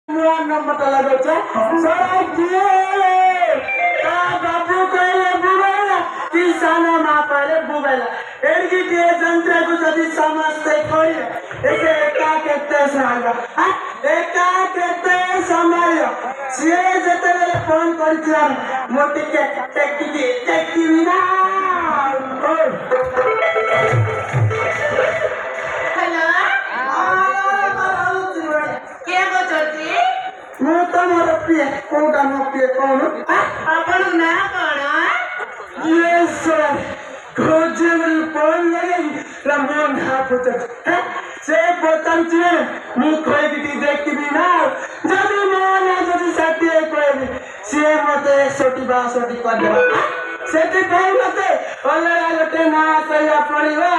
नया नंबर लगे छे सराय किए ता बाबू कहले बुबेला किसाना मा कहले बुबेला एडगी के जंत्र को जदी समझते कोई एके एका केते सागा एका केते समय से जते फोन करथिला मोटी के टेक्की बिना ମୁଁ ତ ମୋର ପିଏ କୋଉଟା ମୋ ପିଏ କହୁନ ଆପଣଙ୍କ ନାଁ କଣ? खोजे फोन लगे रमन से पचांची मु कहबी देखबी ना जदि मन जदि साथी कहबी सी मते 162 कर देबा सेति मते अलग गोटे ना कहिया पड़िबा